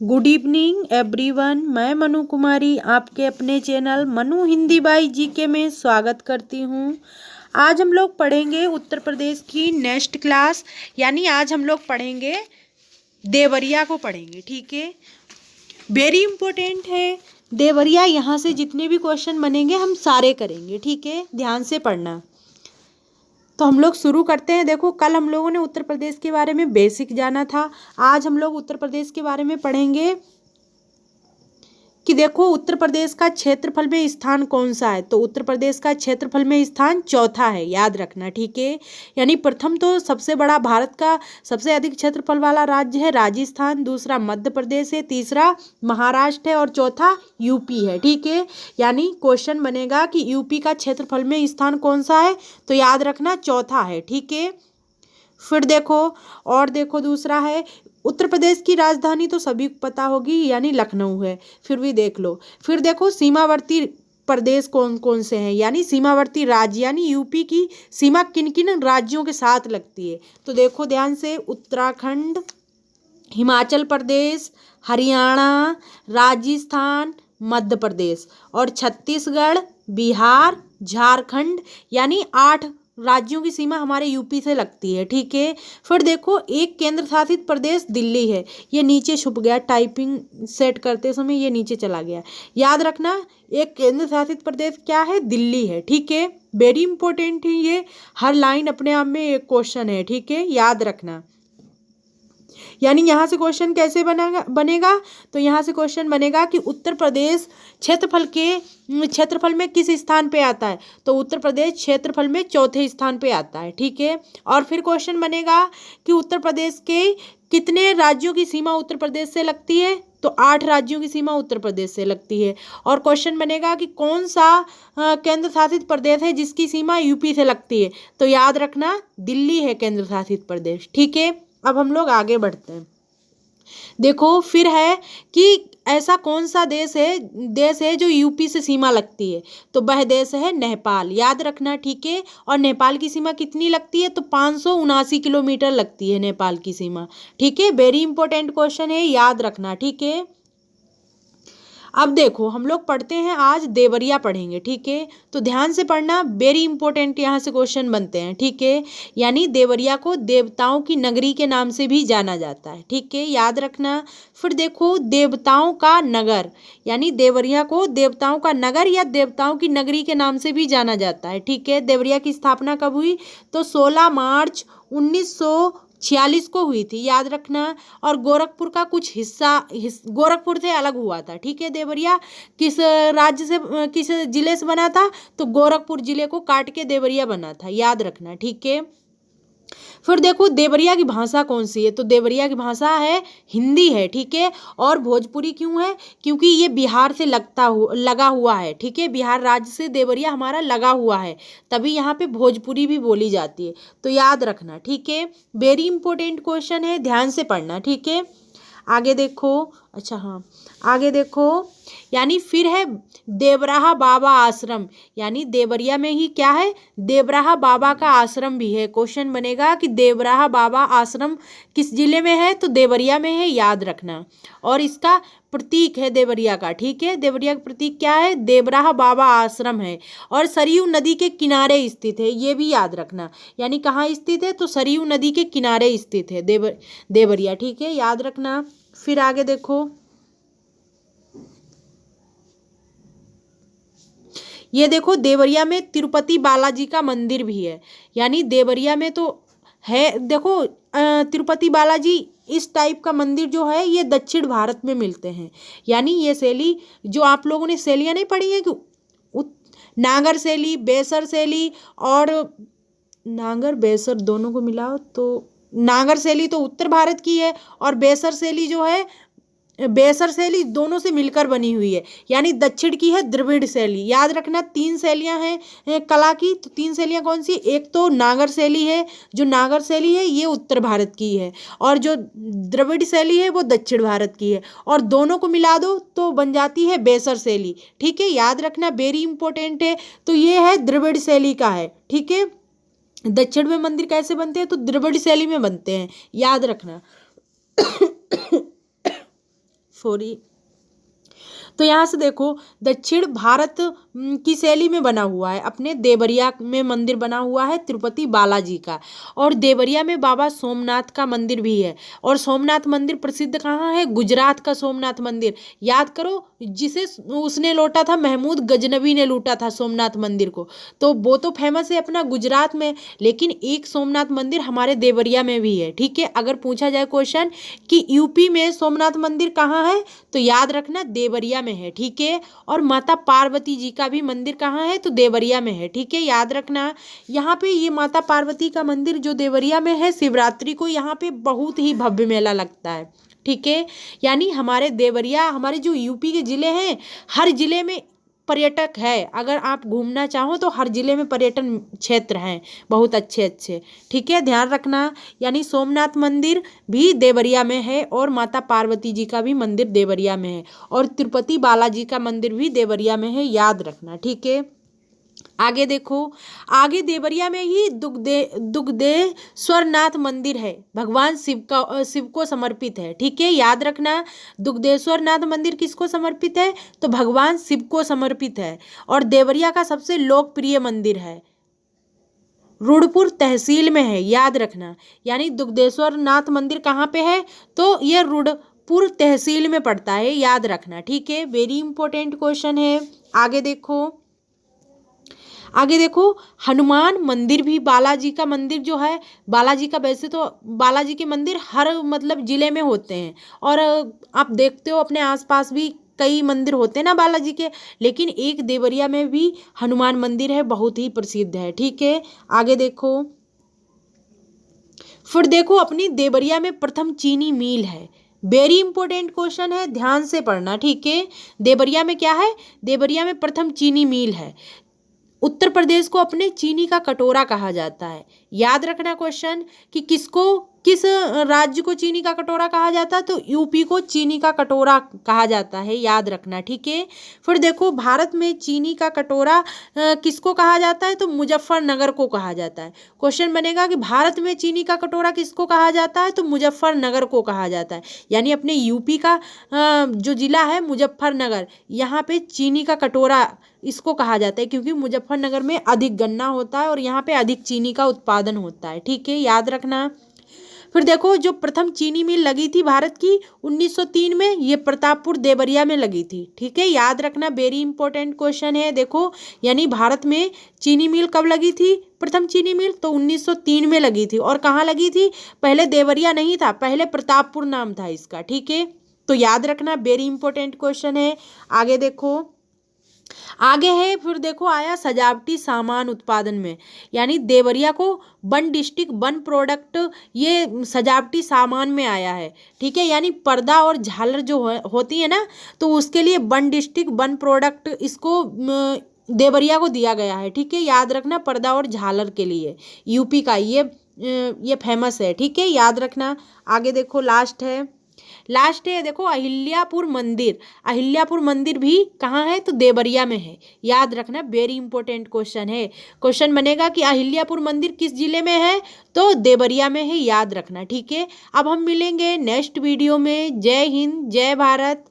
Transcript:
Good evening everyone. मैं मनु कुमारी आपके अपने channel Manu Hindi by GK में स्वागत करती हूँ। आज हम लोग पढ़ेंगे उत्तर प्रदेश की नेक्स्ट क्लास, यानी आज हम लोग पढ़ेंगे देवरिया को पढ़ेंगे। ठीक है, वेरी इंपॉर्टेंट है देवरिया। यहाँ से जितने भी क्वेश्चन बनेंगे हम सारे करेंगे। ठीक है, ध्यान से पढ़ना। तो हम लोग शुरू करते हैं। देखो, कल हम लोगों ने उत्तर प्रदेश के बारे में बेसिक जाना था। आज हम लोग उत्तर प्रदेश के बारे में पढ़ेंगे कि देखो उत्तर प्रदेश का क्षेत्रफल में स्थान कौन सा है। तो उत्तर प्रदेश का क्षेत्रफल में स्थान चौथा है, याद रखना। ठीक है, यानी प्रथम तो सबसे बड़ा भारत का सबसे अधिक क्षेत्रफल वाला राज्य है राजस्थान, दूसरा मध्य प्रदेश है, तीसरा महाराष्ट्र है और चौथा यूपी है। ठीक है, यानी क्वेश्चन बनेगा कि यूपी का क्षेत्रफल में स्थान कौन सा है, तो याद रखना चौथा है। ठीक है, फिर देखो और देखो दूसरा है उत्तर प्रदेश की राजधानी तो सभी को पता होगी, यानी लखनऊ है। फिर भी देख लो। फिर देखो सीमावर्ती प्रदेश कौन कौन से हैं, यानी सीमावर्ती राज्य, यानी यूपी की सीमा किन किन राज्यों के साथ लगती है। तो देखो ध्यान से, उत्तराखंड, हिमाचल प्रदेश, हरियाणा, राजस्थान, मध्य प्रदेश और छत्तीसगढ़, बिहार, झारखंड, यानी 8 राज्यों की सीमा हमारे यूपी से लगती है। ठीक है, फिर देखो एक केंद्र शासित प्रदेश दिल्ली है। ये नीचे छुप गया, टाइपिंग सेट करते समय ये नीचे चला गया। याद रखना, एक केंद्र शासित प्रदेश क्या है, दिल्ली है। ठीक है, वेरी इंपॉर्टेंट है ये, हर लाइन अपने आप में एक क्वेश्चन है। ठीक है, याद रखना। यानी यहाँ से क्वेश्चन कैसे बनेगा, तो यहाँ से क्वेश्चन बनेगा कि उत्तर प्रदेश क्षेत्रफल में किस स्थान पे आता है। तो उत्तर प्रदेश क्षेत्रफल में चौथे स्थान पे आता है। ठीक है, और फिर क्वेश्चन बनेगा कि उत्तर प्रदेश के कितने राज्यों की सीमा उत्तर प्रदेश से लगती है। तो 8 राज्यों की सीमा उत्तर प्रदेश से लगती है। और क्वेश्चन बनेगा कि कौन सा केंद्र शासित प्रदेश है जिसकी सीमा यूपी से लगती है। तो याद रखना दिल्ली है केंद्र शासित प्रदेश। ठीक है, अब हम लोग आगे बढ़ते हैं। देखो फिर है कि ऐसा कौन सा देश है जो यूपी से सीमा लगती है। तो वह देश है नेपाल, याद रखना। ठीक है, और नेपाल की सीमा कितनी लगती है, तो 579 किलोमीटर लगती है नेपाल की सीमा। ठीक है, वेरी इंपॉर्टेंट क्वेश्चन है, याद रखना। ठीक है, अब देखो हम लोग पढ़ते हैं, आज देवरिया पढ़ेंगे। ठीक है, तो ध्यान से पढ़ना, वेरी इंपॉर्टेंट यहाँ से क्वेश्चन बनते हैं। ठीक है, यानी देवरिया को देवताओं की नगरी के नाम से भी जाना जाता है। ठीक है, याद रखना। फिर देखो देवताओं का नगर, यानी देवरिया को देवताओं का नगर या देवताओं की नगरी के नाम से भी जाना जाता है। ठीक है, देवरिया की स्थापना कब हुई, तो 16 मार्च 1946 को हुई थी, याद रखना। और गोरखपुर का कुछ हिस्सा गोरखपुर से अलग हुआ था। ठीक है, देवरिया किस राज्य से किस जिले से बना था, तो गोरखपुर जिले को काट के देवरिया बना था, याद रखना। ठीक है, फिर देखो देवरिया की भाषा कौन सी है, तो देवरिया की भाषा है हिंदी है। ठीक है, और भोजपुरी क्यों है, क्योंकि ये बिहार से लगा हुआ है। ठीक है, बिहार राज्य से देवरिया हमारा लगा हुआ है, तभी यहाँ पे भोजपुरी भी बोली जाती है। तो याद रखना। ठीक है, वेरी इंपॉर्टेंट क्वेश्चन है, ध्यान से पढ़ना। ठीक है, आगे देखो। अच्छा हाँ, आगे देखो, यानी फिर है देवराहा बाबा आश्रम, यानी देवरिया में ही क्या है, देवराहा बाबा का आश्रम भी है। क्वेश्चन बनेगा कि देवराहा बाबा आश्रम किस जिले में है, तो देवरिया में है, याद रखना। और इसका प्रतीक है देवरिया का। ठीक है, देवरिया का प्रतीक क्या है, देवराहा बाबा आश्रम है और सरयू नदी के किनारे स्थित है, ये भी याद रखना। यानी कहाँ स्थित है, तो सरयू नदी के किनारे स्थित है देवरिया। ठीक है, याद रखना। फिर आगे देखो, ये देखो देवरिया में तिरुपति बालाजी का मंदिर भी है, यानी देवरिया में तो है। देखो तिरुपति बालाजी इस टाइप का मंदिर जो है ये दक्षिण भारत में मिलते हैं। यानी ये शैली जो आप लोगों ने शैलियाँ नहीं पढ़ी है कि नागर शैली, बेसर शैली, और नागर बेसर दोनों को मिलाओ तो नागर शैली तो उत्तर भारत की है, और बेसर शैली जो है, बेसर शैली दोनों से मिलकर बनी हुई है, यानी दक्षिण की है द्रविड़ शैली। याद रखना 3 शैलियाँ हैं कला की। तो 3 शैलियाँ कौन सी, एक तो नागर शैली है, जो नागर शैली है ये उत्तर भारत की है, और जो द्रविड़ शैली है वो दक्षिण भारत की है, और दोनों को मिला दो तो बन जाती है बेसर शैली। ठीक है, याद रखना, वेरी इंपॉर्टेंट है। तो ये है द्रविड़ शैली का है। ठीक है, दक्षिण में मंदिर कैसे बनते हैं, तो द्रविड़ शैली में बनते हैं, याद रखना। सॉरी। तो यहाँ से देखो दक्षिण भारत की शैली में बना हुआ है, अपने देवरिया में मंदिर बना हुआ है तिरुपति बालाजी का, और देवरिया में बाबा सोमनाथ का मंदिर भी है। और सोमनाथ मंदिर प्रसिद्ध कहाँ है? गुजरात का सोमनाथ मंदिर। याद करो, जिसे उसने लूटा था, महमूद गजनवी ने लूटा था सोमनाथ मंदिर को, तो वो तो फेमस है अपना गुजरात में, लेकिन एक सोमनाथ मंदिर हमारे देवरिया में भी है। ठीक है, अगर पूछा जाए क्वेश्चन कि यूपी में सोमनाथ मंदिर कहाँ है, तो याद रखना देवरिया में है। ठीक है, और माता पार्वती जी का भी मंदिर कहाँ है? तो देवरिया में है। ठीक है, याद रखना। यहाँ पे ये माता पार्वती का मंदिर जो देवरिया में है, शिवरात्रि को यहाँ पे बहुत ही भव्य मेला लगता है। ठीक है, यानी हमारे देवरिया, हमारे जो यूपी के ज़िले हैं, हर ज़िले में पर्यटक है। अगर आप घूमना चाहो तो हर ज़िले में पर्यटन क्षेत्र हैं बहुत अच्छे अच्छे। ठीक है, ध्यान रखना। यानी सोमनाथ मंदिर भी देवरिया में है, और माता पार्वती जी का भी मंदिर देवरिया में है, और तिरुपति बालाजी का मंदिर भी देवरिया में है, याद रखना। ठीक है, आगे देखो, आगे देवरिया में ही दुग्धेश्वर नाथ मंदिर है, भगवान शिव को समर्पित है। ठीक है, याद रखना, दुग्धेश्वर नाथ मंदिर किसको समर्पित है? तो भगवान शिव को समर्पित है, और देवरिया का सबसे लोकप्रिय मंदिर है, रुद्रपुर तहसील में है, याद रखना। यानी दुग्धेश्वर नाथ मंदिर कहाँ पे है? तो यह रुद्रपुर तहसील में पड़ता है, याद रखना। ठीक है, वेरी इंपॉर्टेंट क्वेश्चन है। आगे देखो, आगे देखो, हनुमान मंदिर भी, बालाजी का मंदिर जो है, बालाजी का, वैसे तो बालाजी के मंदिर हर मतलब जिले में होते हैं, और आप देखते हो अपने आसपास भी कई मंदिर होते हैं ना बालाजी के, लेकिन एक देवरिया में भी हनुमान मंदिर है, बहुत ही प्रसिद्ध है। ठीक है, आगे देखो, फिर देखो अपनी देवरिया में प्रथम चीनी मिल है। वेरी इंपॉर्टेंट क्वेश्चन है, ध्यान से पढ़ना। ठीक है, देवरिया में क्या है? देवरिया में प्रथम चीनी मिल है। उत्तर प्रदेश को अपने चीनी का कटोरा कहा जाता है। याद रखना क्वेश्चन कि किस राज्य को चीनी का कटोरा कहा जाता है? तो यूपी को चीनी का कटोरा कहा जाता है, याद रखना। ठीक है, फिर देखो भारत में चीनी का कटोरा किसको कहा जाता है? तो मुजफ्फरनगर को कहा जाता है। क्वेश्चन बनेगा कि भारत में चीनी का कटोरा किसको कहा जाता है? तो मुजफ्फरनगर को कहा जाता है। यानी अपने यूपी का जो जिला है मुजफ्फरनगर, यहाँ पे चीनी का कटोरा इसको कहा जाता है, क्योंकि मुजफ्फरनगर में अधिक गन्ना होता है और यहाँ पे अधिक चीनी का उत्पादन होता है। ठीक है, याद रखना। फिर देखो, जो प्रथम चीनी मिल लगी थी भारत की 1903 में, ये प्रतापपुर देवरिया में लगी थी। ठीक है, याद रखना, वेरी इंपॉर्टेंट क्वेश्चन है। देखो, यानी भारत में चीनी मिल कब लगी थी? प्रथम चीनी मिल तो 1903 में लगी थी, और कहाँ लगी थी? पहले देवरिया नहीं था, पहले प्रतापपुर नाम था इसका। ठीक है, तो याद रखना, वेरी इंपॉर्टेंट क्वेश्चन है। आगे देखो, आगे है, फिर देखो आया सजावटी सामान उत्पादन में, यानी देवरिया को वन डिस्ट्रिक्ट वन प्रोडक्ट, ये सजावटी सामान में आया है। ठीक है, यानी पर्दा और झालर जो होती है ना, तो उसके लिए वन डिस्ट्रिक्ट वन प्रोडक्ट इसको देवरिया को दिया गया है। ठीक है, याद रखना, पर्दा और झालर के लिए यूपी का ये फेमस है। ठीक है, याद रखना। आगे देखो, लास्ट है देखो अहिल्यापुर मंदिर। अहिल्यापुर मंदिर भी कहाँ है? तो देवरिया में है, याद रखना, वेरी इंपॉर्टेंट क्वेश्चन है। क्वेश्चन बनेगा कि अहिल्यापुर मंदिर किस जिले में है? तो देवरिया में है, याद रखना। ठीक है, अब हम मिलेंगे नेक्स्ट वीडियो में। जय हिंद, जय भारत।